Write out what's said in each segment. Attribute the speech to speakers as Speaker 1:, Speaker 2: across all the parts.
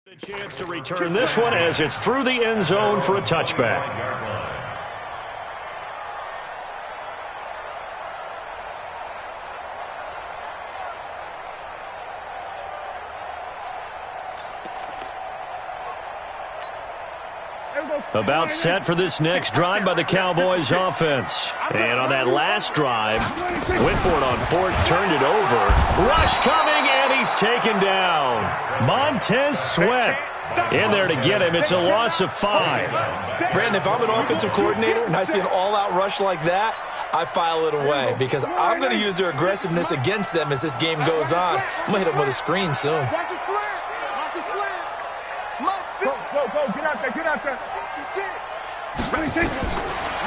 Speaker 1: A chance to return this one as it's through the end zone for a touchback. About set for this next drive by the Cowboys offense. And on that last drive, went for it on fourth, turned it over. Rush coming, and he's taken down. Montez Sweat in there to get him. It's a loss of 5.
Speaker 2: Brandon, if I'm an offensive coordinator and I see an all-out rush like that, I file it away because I'm going to use their aggressiveness against them as this game goes on. I'm going to hit them with a screen soon.
Speaker 3: Watch the slant. Watch the slant. Go. Get out there. Get out there.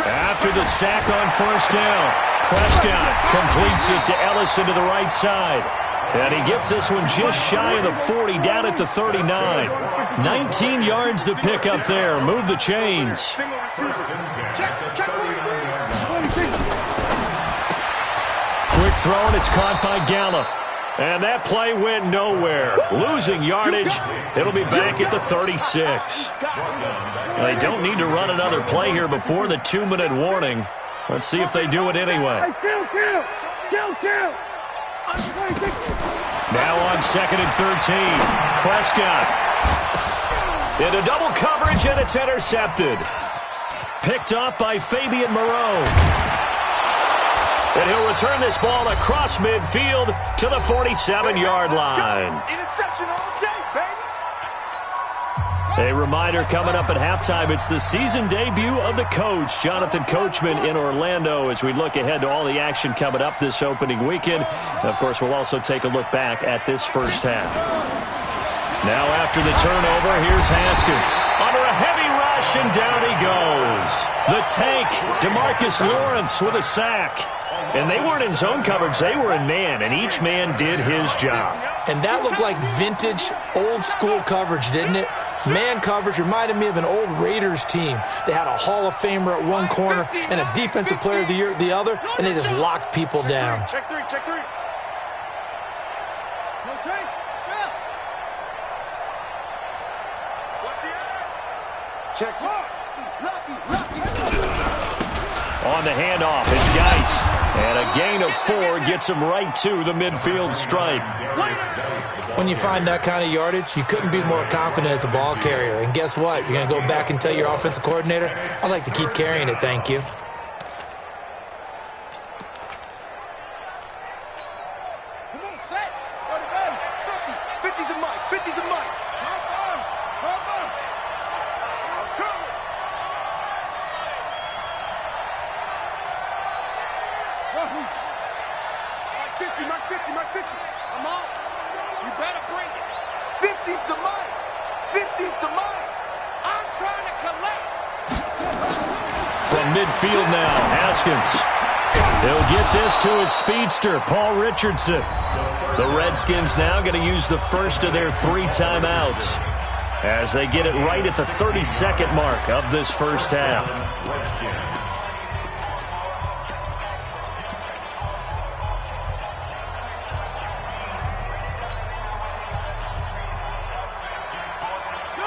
Speaker 1: After the sack on first down, Prescott completes it to Ellison to the right side. And he gets this one just shy of the 40, down at the 39. 19 yards to pick up there. Move the chains. Quick throw, and it's caught by Gallup. And that play went nowhere. Losing yardage. It'll be back at the 36. They don't need to run another play here before the 2-minute warning. Let's see if they do it anyway.
Speaker 3: Kill.
Speaker 1: Now on 2nd and 13. Prescott. Into double coverage, and it's intercepted. Picked off by Fabian Moreau. And he'll return this ball across midfield to the 47-yard line.
Speaker 3: Interception all day, baby.
Speaker 1: A reminder coming up at halftime, it's the season debut of the coach, Jonathan Coachman, in Orlando, as we look ahead to all the action coming up this opening weekend. And of course, we'll also take a look back at this first half. Now after the turnover, here's Haskins. Under a heavy rush, and down he goes. The tank, DeMarcus Lawrence with a sack. And they weren't in zone coverage, they were in man, and each man did his job.
Speaker 2: And that looked like vintage, old-school coverage, didn't it? Man coverage reminded me of an old Raiders team. They had a Hall of Famer at one corner and a Defensive Player of the Year at the other, and they just locked people down.
Speaker 3: Check three. No tank. Check two. Lucky.
Speaker 1: On the handoff, it's Geis. And a gain of 4 gets him right to the midfield stripe.
Speaker 2: When you find that kind of yardage, you couldn't be more confident as a ball carrier. And guess what? You're going to go back and tell your offensive coordinator, I'd like to keep carrying it, thank you.
Speaker 3: Come on, set. 50 to Mike. 50 to Mike. Come on. Mike 50. Come on. You better bring it. 50's the Mike. 50's the Mike. I'm trying to collect.
Speaker 1: From midfield now, Haskins. He'll get this to his speedster, Paul Richardson. The Redskins now going to use the first of their 3 timeouts as they get it right at the 30-second mark of this first half.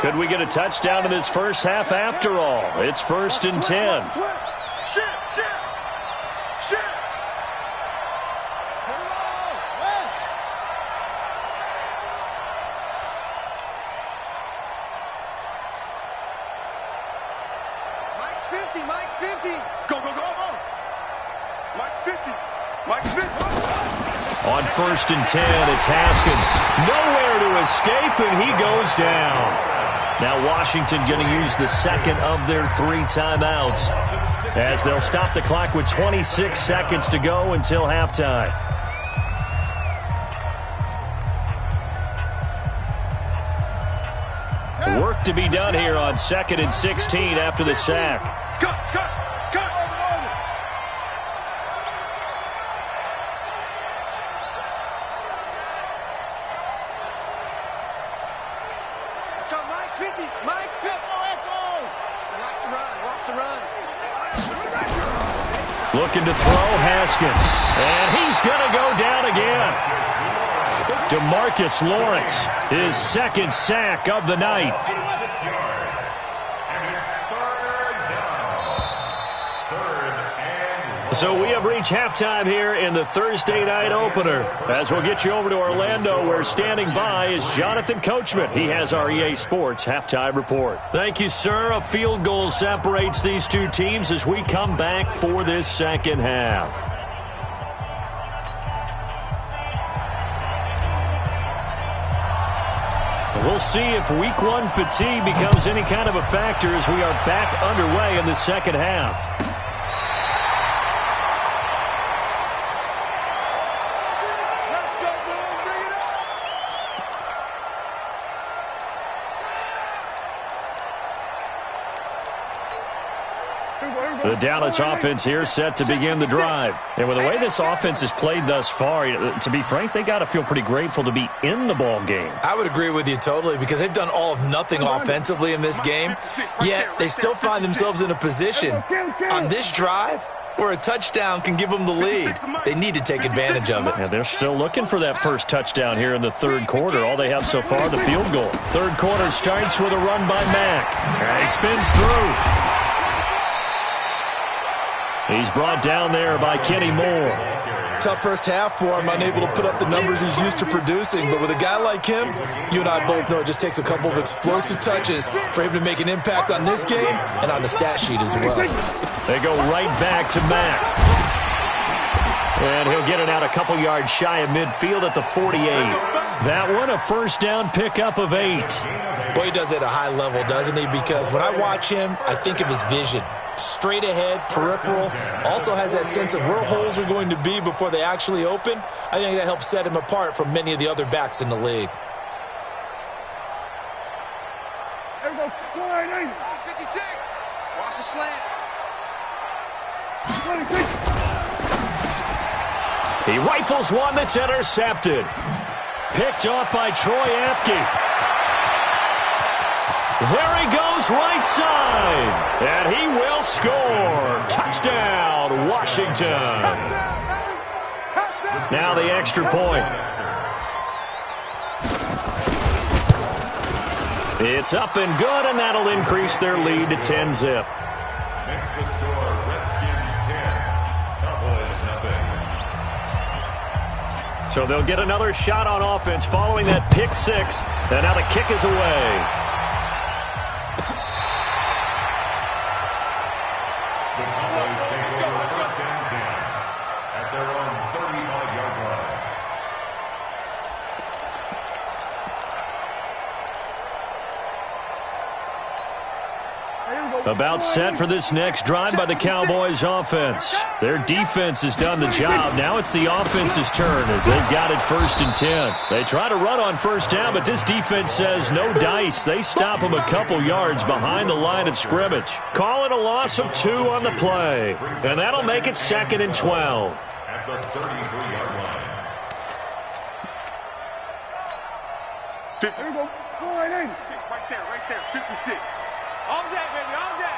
Speaker 1: Could we get a touchdown in this first half after all? It's 1st and 10.
Speaker 3: Shit. Mike's 50. Go. Mike's 50.
Speaker 1: On 1st and 10, it's Haskins. Nowhere to escape, and he goes down. Now Washington going to use the second of their 3 timeouts as they'll stop the clock with 26 seconds to go until halftime. Work to be done here on 2nd and 16 after the sack.
Speaker 3: Cut. Let's go, Mike 50. Echo. Watch the run.
Speaker 1: Looking to throw, Haskins. And he's going to go down again. DeMarcus Lawrence, his second sack of the night. So we have reached halftime here in the Thursday night opener. As we'll get you over to Orlando, where standing by is Jonathan Coachman. He has our EA Sports halftime report. Thank you, sir. A field goal separates these two teams as we come back for this second half. We'll see if week one fatigue becomes any kind of a factor as we are back underway in the second half. The Dallas offense here set to begin the drive. And with the way this offense has played thus far, to be frank, they got to feel pretty grateful to be in the ball game.
Speaker 2: I would agree with you totally because they've done all of nothing offensively in this game, yet they still find themselves in a position on this drive where a touchdown can give them the lead. They need to take advantage of it.
Speaker 1: Yeah, they're still looking for that first touchdown here in the third quarter. All they have so far, the field goal. Third quarter starts with a run by Mack. He spins through. He's brought down there by Kenny Moore.
Speaker 2: Tough first half for him, unable to put up the numbers he's used to producing. But with a guy like him, you and I both know it just takes a couple of explosive touches for him to make an impact on this game and on the stat sheet as well.
Speaker 1: They go right back to Mack. And he'll get it out a couple yards shy of midfield at the 48. That one, a first down pickup of 8.
Speaker 2: Boy, he does it at a high level, doesn't he? Because when I watch him, I think of his vision. Straight ahead, peripheral, also has that sense of where holes are going to be before they actually open. I think that helps set him apart from many of the other backs in the league.
Speaker 3: There we go. 56. Watch the slant. 26.
Speaker 1: He rifles one that's intercepted. Picked off by Troy Apke. There he goes, right side. And he will score. Touchdown, Washington. Now the extra point. It's up and good, and that'll increase their lead to 10-zip.
Speaker 4: Makes the score Redskins 10, Cowboys nothing.
Speaker 1: So they'll get another shot on offense following that pick six. And now the kick is away. About set for this next drive by the Cowboys offense. Their defense has done the job. Now it's the offense's turn as they've got it 1st and 10. They try to run on first down, but this defense says no dice. They stop them a couple yards behind the line of scrimmage. Call it a loss of 2 on the play. And that'll make it 2nd and 12.
Speaker 4: At the 33-yard line.
Speaker 3: 50. There we go. 486. Right there. 56. On that, baby, on that.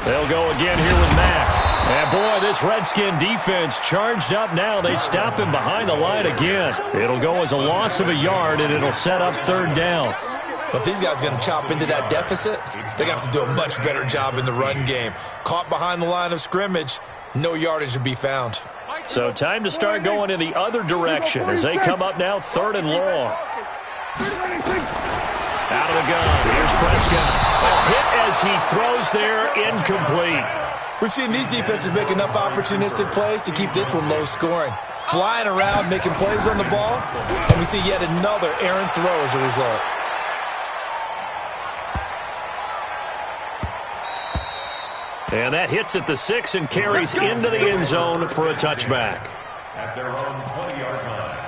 Speaker 1: They'll go again here with Mack. And boy, this Redskin defense charged up now. They stop him behind the line again. It'll go as a loss of a yard, and it'll set up 3rd down.
Speaker 2: But these guys are going to chop into that deficit. They're going to have to do a much better job in the run game. Caught behind the line of scrimmage, no yardage to be found.
Speaker 1: So time to start going in the other direction as they come up now 3rd and long. Out of the gun, here's Prescott. A hit as he throws there, incomplete.
Speaker 2: We've seen these defenses make enough opportunistic plays to keep this one low scoring. Flying around, making plays on the ball, and we see yet another errant throw as a result.
Speaker 1: And that hits at the 6 and carries into the end zone for a touchback.
Speaker 4: At their own 20-yard line.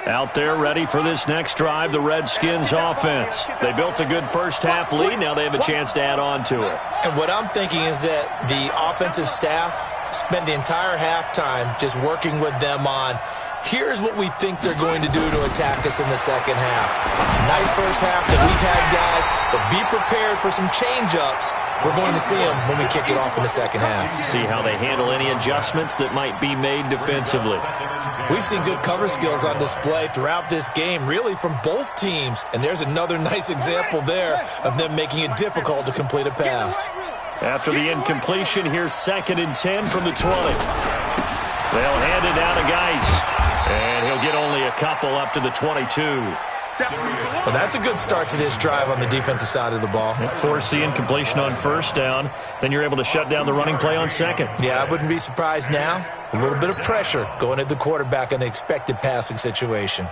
Speaker 1: Out there ready for this next drive, the Redskins offense. They built a good first half lead. Now they have a chance to add on to it.
Speaker 2: And what I'm thinking is that the offensive staff spent the entire halftime just working with them on Here's what we think they're going to do to attack us in the second half. Nice first half that we've had, guys, but be prepared for some change-ups. We're going to see them when we kick it off in the second half.
Speaker 1: See how they handle any adjustments that might be made defensively.
Speaker 2: We've seen good cover skills on display throughout this game, really from both teams. And there's another nice example there of them making it difficult to complete a pass.
Speaker 1: After the incompletion, here's 2nd and 10 from the 20. They'll hand it down to Geis. And he'll get only a couple up to the 22.
Speaker 2: Well, that's a good start to this drive on the defensive side of the ball.
Speaker 1: Force the incompletion on 1st down. Then you're able to shut down the running play on 2nd.
Speaker 2: Yeah, I wouldn't be surprised now. A little bit of pressure going at the quarterback in an expected passing situation.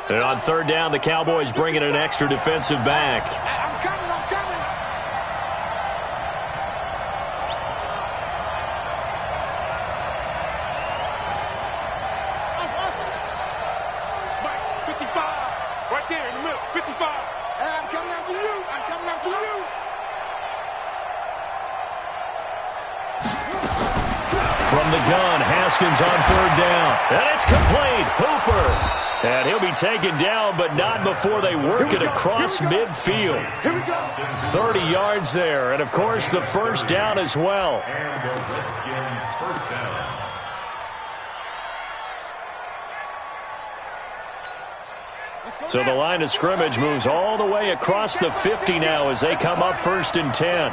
Speaker 1: And on 3rd down, the Cowboys bring in an extra defensive back.
Speaker 3: I'm coming, I'm coming. Mike, 55. Right there in the middle, 55. Hey, I'm coming after you. I'm coming after you.
Speaker 1: From the gun, Haskins on 3rd down. And it's complete. Hooper. And he'll be taken down, but not before they work it across midfield. 30 yards there, and of course the 1st down as well.
Speaker 4: And the Redskin 1st down.
Speaker 1: So the line of scrimmage moves all the way across the 50 now as they come up 1st and 10.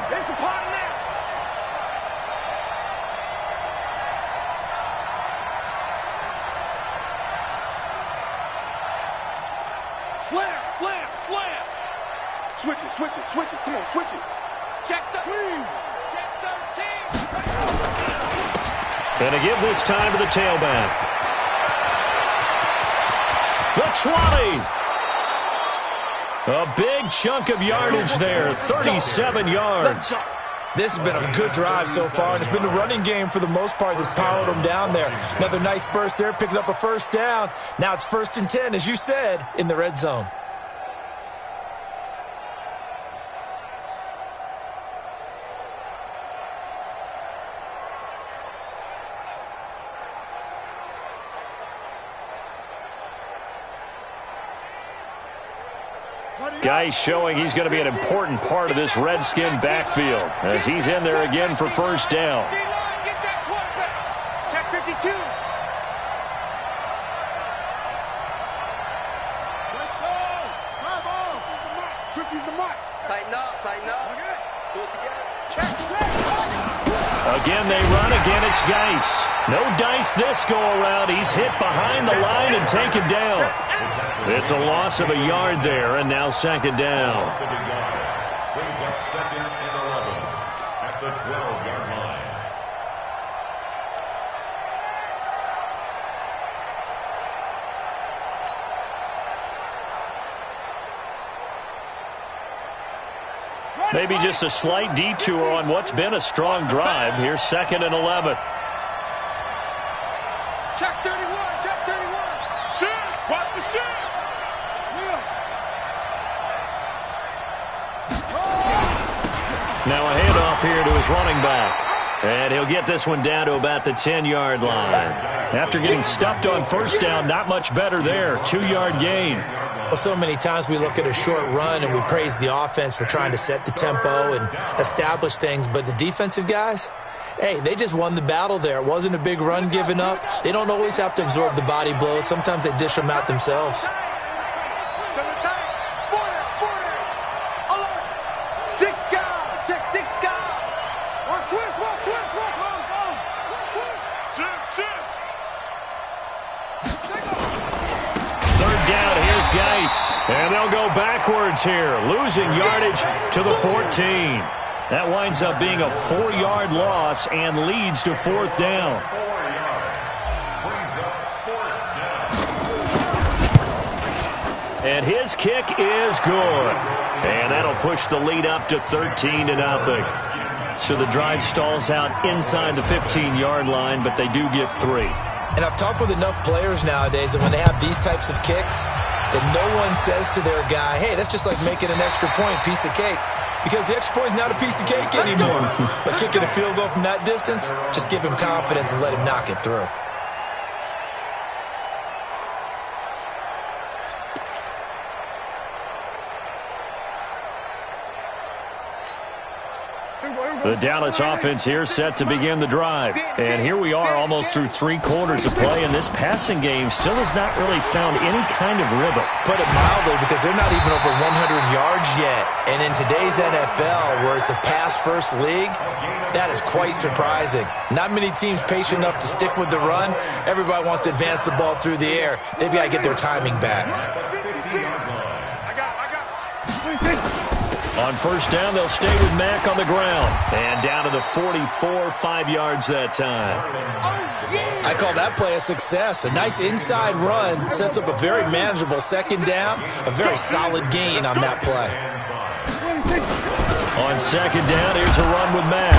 Speaker 3: Switch it. Come on, switch it. Check the lead. Check 13.
Speaker 1: And to give this time to the tailback. The 20. A big chunk of yardage there, 37 yards.
Speaker 2: This has been a good drive so far, and it's been the running game for the most part that's powered them down there. Another nice burst there, picking up a 1st down. Now it's 1st and 10, as you said, in the red zone.
Speaker 1: Geis showing he's going to be an important part of this Redskin backfield as he's in there again for 1st down.
Speaker 3: Check 52. Let's go. My ball. 50's the mark.
Speaker 5: Tighten up.
Speaker 3: Okay.
Speaker 5: Pull it together.
Speaker 3: Check.
Speaker 1: Again, they run. Again, it's Geis. No dice this go-around. He's hit behind the line and taken down. It's a loss of a yard there, and now 2nd down.
Speaker 4: Brings up 2nd and 11 at the 12-yard line.
Speaker 1: Maybe just a slight detour on what's been a strong drive. Here's 2nd and 11.
Speaker 3: Check 31. Shoot. Watch the shoot.
Speaker 1: Now a handoff here to his running back. And he'll get this one down to about the 10-yard line. After getting stuffed on 1st down, not much better there. 2-yard gain.
Speaker 2: Well, so many times we look at a short run and we praise the offense for trying to set the tempo and establish things. But the defensive guys, hey, they just won the battle there. It wasn't a big run given up. They don't always have to absorb the body blows. Sometimes they dish them out themselves.
Speaker 1: And they'll go backwards here, losing yardage to the 14. That winds up being a 4-yard loss and leads to 4th down.
Speaker 4: 4 yards. Brings up 4th down.
Speaker 1: And his kick is good. And that'll push the lead up to 13-0. So the drive stalls out inside the 15-yard line, but they do get 3.
Speaker 2: And I've talked with enough players nowadays that when they have these types of kicks, that no one says to their guy, hey, that's just like making an extra point, piece of cake. Because the extra point is not a piece of cake anymore. But kicking a field goal from that distance, just give him confidence and let him knock it through.
Speaker 1: The Dallas offense here set to begin the drive. And here we are almost through 3 quarters of play, and this passing game still has not really found any kind of rhythm.
Speaker 2: Put it mildly, because they're not even over 100 yards yet. And in today's NFL, where it's a pass-first league, that is quite surprising. Not many teams patient enough to stick with the run. Everybody wants to advance the ball through the air. They've got to get their timing back.
Speaker 1: On first down, they'll stay with Mack on the ground. And down to the 44, 5 yards that time.
Speaker 2: I call that play a success. A nice inside run sets up a very manageable second down. A very solid gain on that play.
Speaker 1: On second down, here's a run with Mack.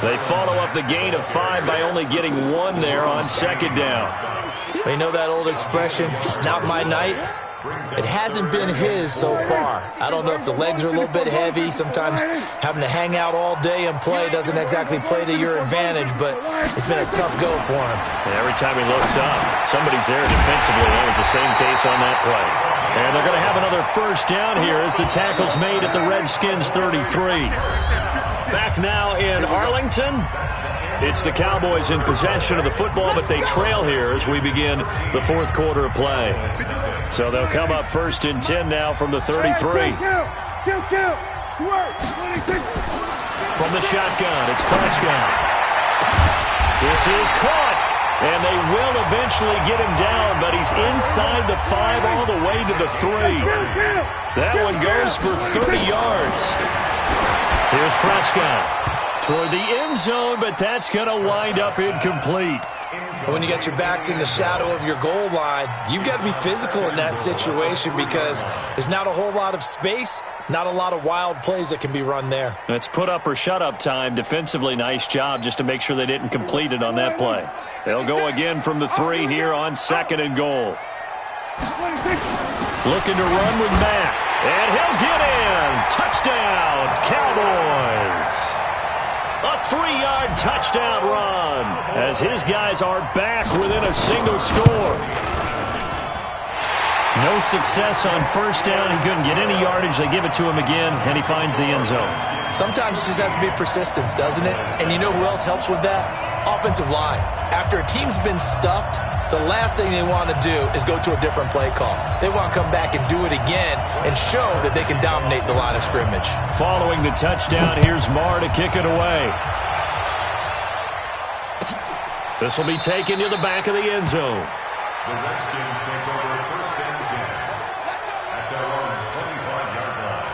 Speaker 1: They follow up the gain of 5 by only getting 1 there on second down.
Speaker 2: You know that old expression, it's not my night? It hasn't been his so far. I don't know if the legs are a little bit heavy. Sometimes having to hang out all day and play doesn't exactly play to your advantage, but it's been a tough go for him.
Speaker 1: And every time he looks up, somebody's there defensively. That was the same case on that play. And they're going to have another first down here as the tackle's made at the Redskins 33. Back now in Arlington. It's the Cowboys in possession of the football, but they trail here as we begin the fourth quarter of play. So they'll come up first and 10 now from the 33. From the shotgun, it's Prescott. This is caught, and they will eventually get him down, but he's inside the 5 all the way to the 3. That one goes for 30 yards. Here's Prescott. Toward the end zone, but that's going to wind up incomplete.
Speaker 2: When you got your backs in the shadow of your goal line, you've got to be physical in that situation because there's not a whole lot of space, not a lot of wild plays that can be run there.
Speaker 1: It's put up or shut up time. Defensively, nice job just to make sure they didn't complete it on that play. They'll go again from the 3 here on second and goal. Looking to run with Mack, and he'll get in. Touchdown, Cowboys. A 3-yard touchdown run as his guys are back within a single score. No success on first down. He couldn't get any yardage. They give it to him again, and he finds the end zone.
Speaker 2: Sometimes it just has to be persistence, doesn't it? And you know who else helps with that? Offensive line. After a team's been stuffed, the last thing they want to do is go to a different play call. They want to come back and do it again and show that they can dominate the line of scrimmage.
Speaker 1: Following the touchdown, here's Marr to kick it away. This will be taken to the back of the end zone.
Speaker 4: The Redskins take over first and 10 at their own 25-yard line.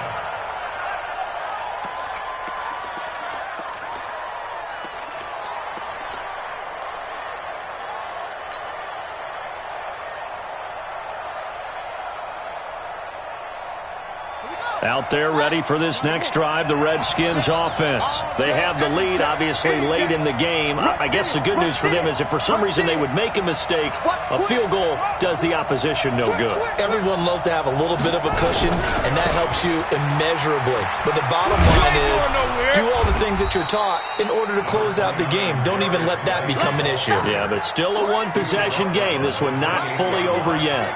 Speaker 1: Out there ready for this next drive, the Redskins offense. They have the lead, obviously, late in the game. I guess the good news for them is if for some reason they would make a mistake, a field goal does the opposition no good.
Speaker 2: Everyone loves to have a little bit of a cushion, and that helps you immeasurably. But the bottom line is do all the things that you're taught in order to close out the game. Don't even let that become an issue.
Speaker 1: Yeah, but still a one-possession game. This one not fully over yet.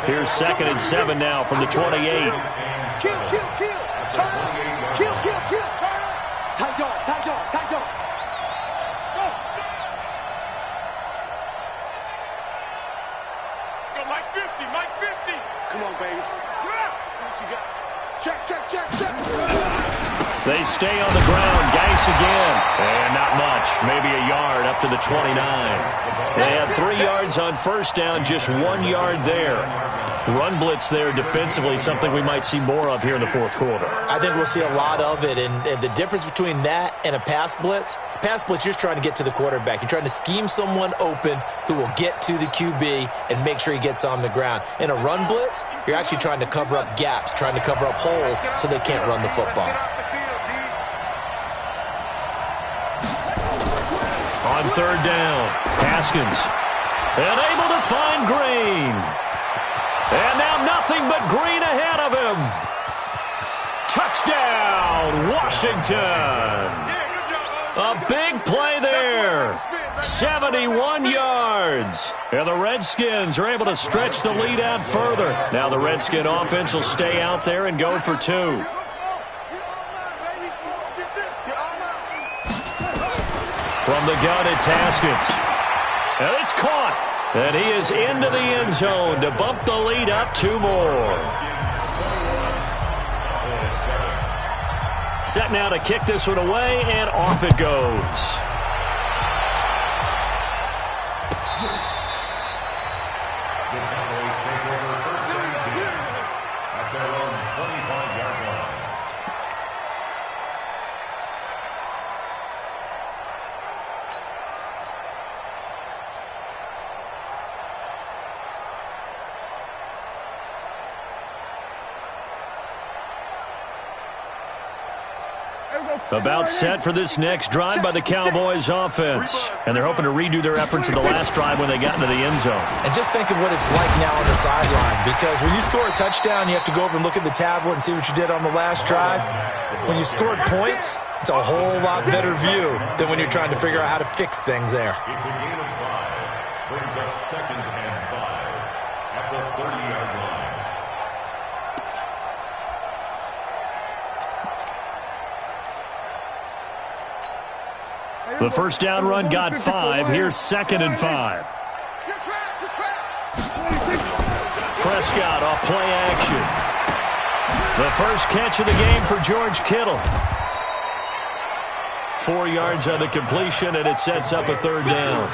Speaker 1: Here's second and 7 now from the 28.
Speaker 3: Kill, kill, kill. Turn up. Kill, kill, kill. Turn up. Tight dog, tight dog, tight dog. Go. Go, Mike 50, Mike 50. Come on, baby. Yeah. See what you got. Check, check, check, check.
Speaker 1: They stay on the ground. Geis again. And not much. Maybe a yard up to the 29. They have 3 yards on first down, just 1 yard there. Run blitz there defensively, something we might see more of here in the fourth quarter.
Speaker 2: I think we'll see a lot of it, and the difference between that and a pass blitz, you're just trying to get to the quarterback. You're trying to scheme someone open who will get to the QB and make sure he gets on the ground. In a run blitz, you're actually trying to cover up gaps, trying to cover up holes so they can't run the football.
Speaker 1: On third down, Haskins. And able to find Green. And now nothing but Green ahead of him. Touchdown, Washington. A big play there. 71 yards. And the Redskins are able to stretch the lead out further. Now the Redskin offense will stay out there and go for 2. From the gun, it's Haskins. And it's caught. And he is into the end zone to bump the lead up 2 more. Set now to kick this one away, and off it goes. About set for this next drive by the Cowboys offense. And they're hoping to redo their efforts in the last drive when they got into the end zone.
Speaker 2: And just think of what it's like now on the sideline. Because when you score a touchdown, you have to go over and look at the tablet and see what you did on the last drive. When you scored points, it's a whole lot better view than when you're trying to figure out how to fix things there.
Speaker 4: It's a gain of 5. Brings up 2nd and 5 at the 30-yard line.
Speaker 1: The first down run got 5. Here's 2nd and 5. Prescott off play action. The first catch of the game for George Kittle. 4 yards on the completion, and it sets up a 3rd down.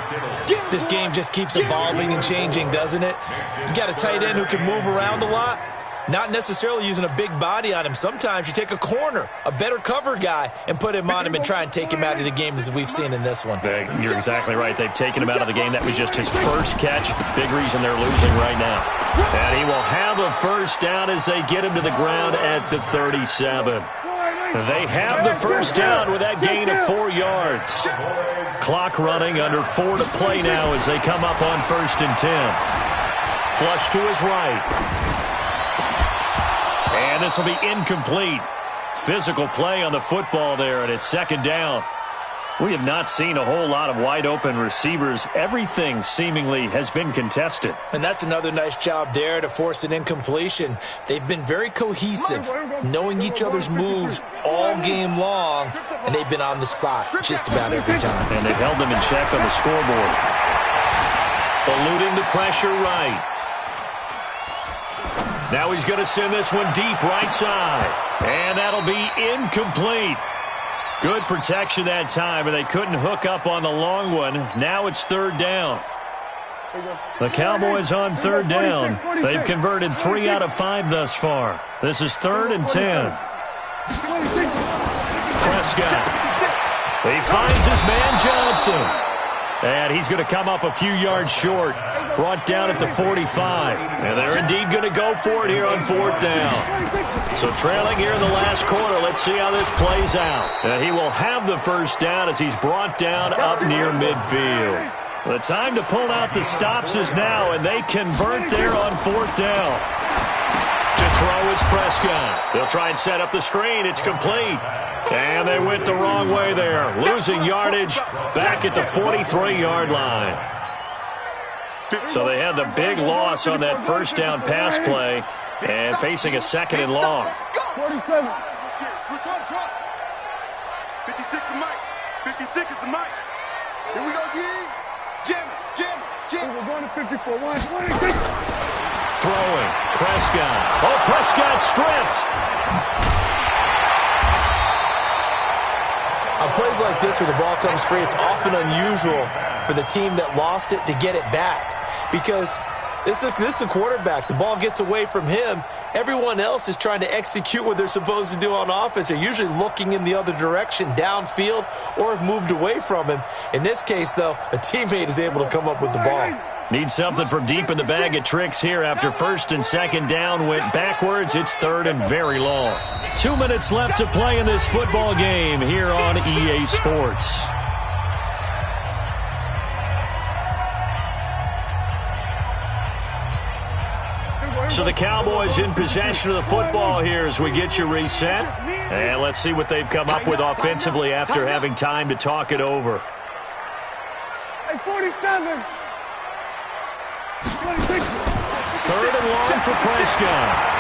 Speaker 2: This game just keeps evolving and changing, doesn't it? You got a tight end who can move around a lot. Not necessarily using a big body on him. Sometimes you take a corner, a better cover guy, and put him on him and try and take him out of the game as we've seen in this one.
Speaker 1: You're exactly right. They've taken him out of the game. That was just his first catch. Big reason they're losing right now. And he will have a first down as they get him to the ground at the 37. They have the first down with that gain of 4 yards. Clock running, under 4 to play now as they come up on 1st and 10. Flush to his right. And this will be incomplete. Physical play on the football there, and it's 2nd down. We have not seen a whole lot of wide-open receivers. Everything seemingly has been contested.
Speaker 2: And that's another nice job there to force an incompletion. They've been very cohesive, knowing each other's moves all game long, and they've been on the spot just about every time.
Speaker 1: And they've held them in check on the scoreboard. Eluding the pressure right. Now he's going to send this one deep right side. And that'll be incomplete. Good protection that time, and they couldn't hook up on the long one. Now it's 3rd down. The Cowboys on 3rd down. They've converted 3 out of 5 thus far. This is 3rd and 10. Prescott. He finds his man Johnson. And he's going to come up a few yards short. Brought down at the 45. And they're indeed going to go for it here on 4th down. So trailing here in the last quarter. Let's see how this plays out. And he will have the first down as he's brought down up near midfield. The time to pull out the stops is now, and they convert there on 4th down. To throw is Prescott. They'll try and set up the screen. It's complete. And they went the wrong way there. Losing yardage back at the 43-yard line. So they had the big loss on that first down pass play and facing a 2nd and long.
Speaker 3: 47. Switch on, 56 is Mike. 56 is the Mike. Here we go, Gee. Jam it. We're going to 54. 126.
Speaker 1: Throwing. Prescott. Oh, Prescott stripped.
Speaker 2: On plays like this where the ball comes free, it's often unusual for the team that lost it to get it back. Because this is the quarterback. The ball gets away from him. Everyone else is trying to execute what they're supposed to do on offense. They're usually looking in the other direction, downfield, or have moved away from him. In this case, though, a teammate is able to come up with the ball.
Speaker 1: Need something from deep in the bag of tricks here after 1st and 2nd down went backwards. It's 3rd and very long. 2 minutes left to play in this football game here on EA Sports. So the Cowboys in possession of the football here as we get you reset. And let's see what they've come up with offensively after having time to talk it over.
Speaker 3: Hey, 47.
Speaker 1: 3rd and long for Prescott.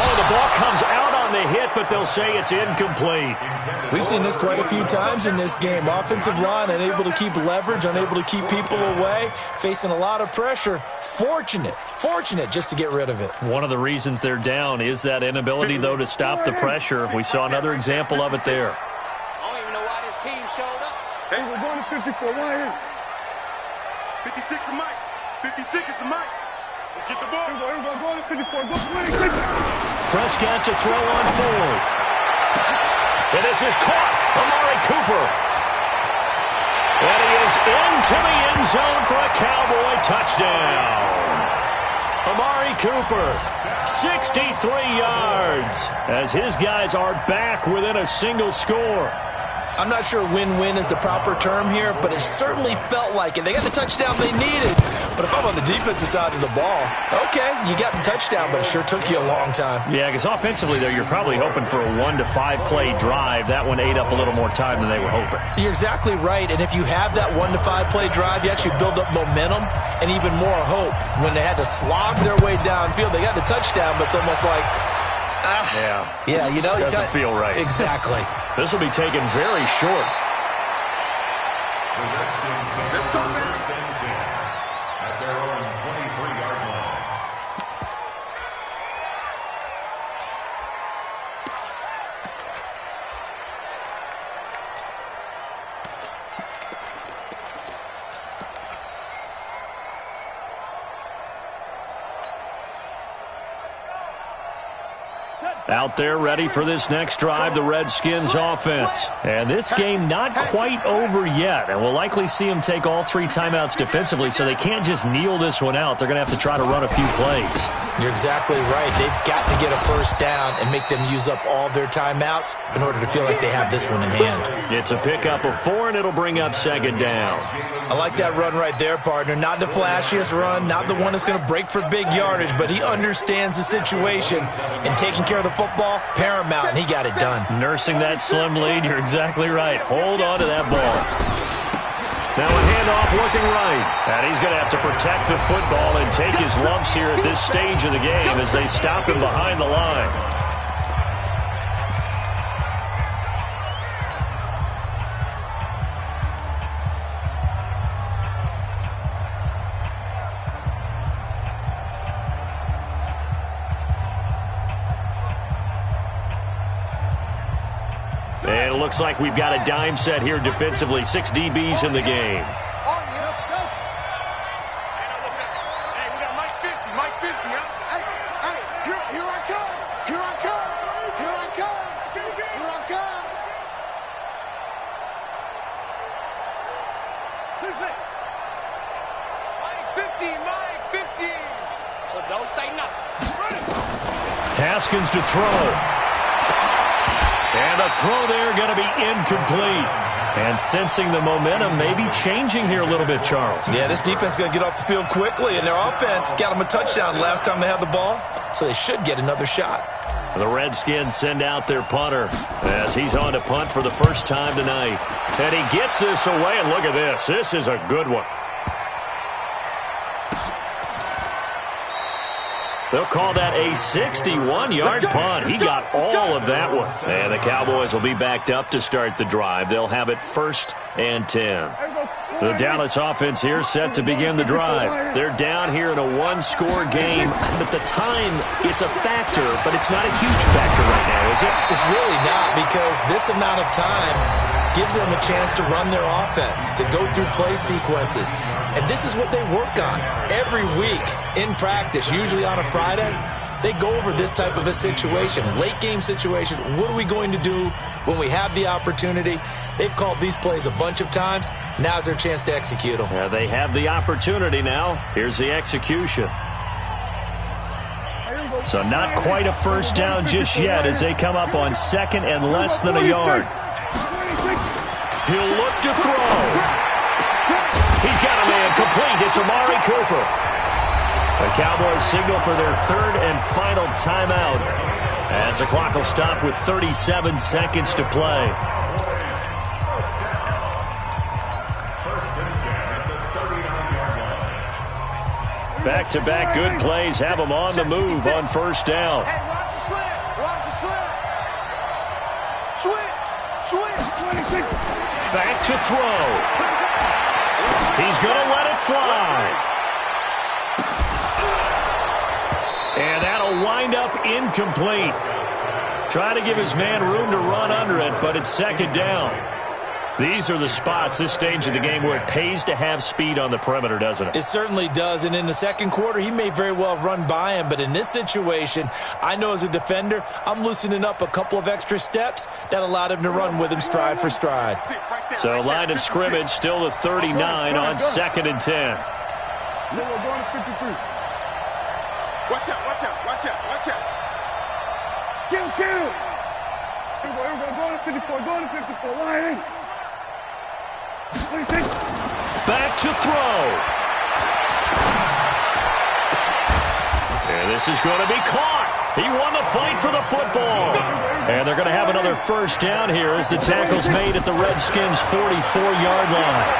Speaker 1: Oh, the ball comes out on the hit, but they'll say it's incomplete.
Speaker 2: We've seen this quite a few times in this game. Offensive line unable to keep leverage, unable to keep people away, facing a lot of pressure. Fortunate just to get rid of it.
Speaker 1: One of the reasons they're down is that inability, though, to stop the pressure. We saw another example of it there.
Speaker 5: I don't even know why this team showed up.
Speaker 3: Hey, we're going to 54. Why here? 56 to Mike. 56 is to Mike. Let's get the ball. Here we go. Go to 54. Go to 56.
Speaker 1: Prescott to throw on 4th. And this is caught. Amari Cooper. And he is into the end zone for a Cowboy touchdown. Amari Cooper, 63 yards, as his guys are back within a single score.
Speaker 2: I'm not sure win-win is the proper term here, but it certainly felt like it. They got the touchdown they needed. But if I'm on the defensive side of the ball, okay, you got the touchdown, but it sure took you a long time.
Speaker 1: Yeah, because offensively, though, you're probably hoping for a 1 to 5 play drive. That one ate up a little more time than they were hoping.
Speaker 2: You're exactly right, and if you have that 1 to 5 play drive, you actually build up momentum and even more hope. When they had to slog their way downfield, they got the touchdown, but it's almost like, yeah, you know,
Speaker 1: doesn't feel right.
Speaker 2: Exactly.
Speaker 1: This will be taken very short.
Speaker 4: At their own 23-yard line.
Speaker 1: Out there ready for this next drive, the Redskins offense. And this game not quite over yet. And we'll likely see them take all 3 timeouts defensively, so they can't just kneel this one out. They're going to have to try to run a few plays.
Speaker 2: You're exactly right. They've got to get a first down and make them use up all their timeouts in order to feel like they have this one in hand.
Speaker 1: It's a pickup of 4, and it'll bring up 2nd down.
Speaker 2: I like that run right there, partner. Not the flashiest run, not the one that's going to break for big yardage, but he understands the situation, and taking care of the football, paramount, and he got it done.
Speaker 1: Nursing that slim lead, you're exactly right. Hold on to that ball. Now a handoff looking right. And he's going to have to protect the football and take his lumps here at this stage of the game as they stop him behind the line. And it looks like we've got a dime set here defensively. 6 DBs in the game.
Speaker 5: So don't say nothing.
Speaker 1: Haskins to throw. And a throw there going to be incomplete. And sensing the momentum maybe changing here a little bit, Charles.
Speaker 2: Yeah, this defense is going to get off the field quickly, and their offense got them a touchdown last time they had the ball, so they should get another shot.
Speaker 1: The Redskins send out their punter as he's on to punt for the first time tonight. And he gets this away, and look at this. This is a good one. They'll call that a 61-yard punt. He got all of that one. And the Cowboys will be backed up to start the drive. They'll have it 1st and 10. The Dallas offense here set to begin the drive. They're down here in a 1-score game. But the time, it's a factor, but it's not a huge factor right now, is it?
Speaker 2: It's really not, because this amount of time gives them a chance to run their offense, to go through play sequences. And this is what they work on every week in practice, usually on a Friday. They go over this type of a situation, late game situation. What are we going to do when we have the opportunity? They've called these plays a bunch of times. Now's their chance to execute them.
Speaker 1: Yeah, they have the opportunity now. Here's the execution. So not quite a first down just yet as they come up on 2nd and less than a yard. He'll look to throw. He's got a man complete. It's Amari Cooper. The Cowboys signal for their third and final timeout as the clock will stop with 37 seconds to play. Back-to-back good plays have them on the move on first down.
Speaker 3: Hey, watch the slant. Watch the slant. Switch. Switch.
Speaker 1: Back to throw. He's going to let it fly. And that'll wind up incomplete. Try to give his man room to run under it, but it's second down. These are the spots, this stage of the game, where it pays to have speed on the perimeter, doesn't it?
Speaker 2: It certainly does, and in the second quarter, he may very well run by him, but in this situation, I know as a defender, I'm loosening up a couple of extra steps that allowed him to run with him stride for stride.
Speaker 1: So line of scrimmage still the 39 on 2nd and 10.
Speaker 3: No, we're going to 53. Watch out, watch out, watch out, watch out. Kill. Here we go, go to 54, go to 54, line in.
Speaker 1: Back to throw. And this is going to be caught. He won the fight for the football. And they're going to have another first down here as the tackle's made at the Redskins' 44-yard line.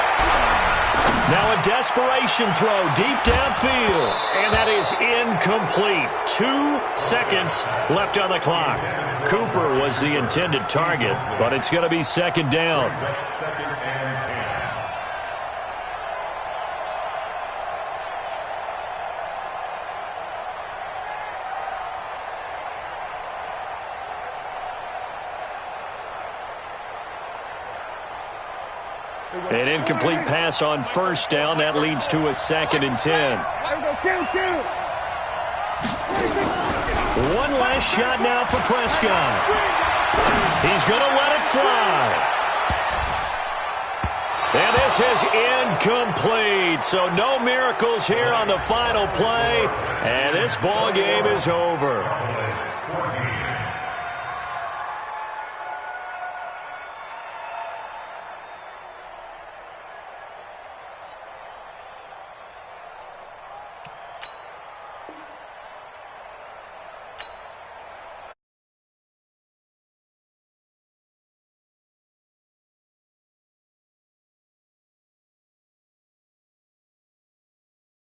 Speaker 1: Now a desperation throw deep downfield. And that is incomplete. 2 seconds left on the clock. Cooper was the intended target, but it's going to be second down. An incomplete pass on first down. That leads to a 2nd and 10. One last shot now for Prescott. He's going to let it fly. And this is incomplete. So no miracles here on the final play. And this ball game is over.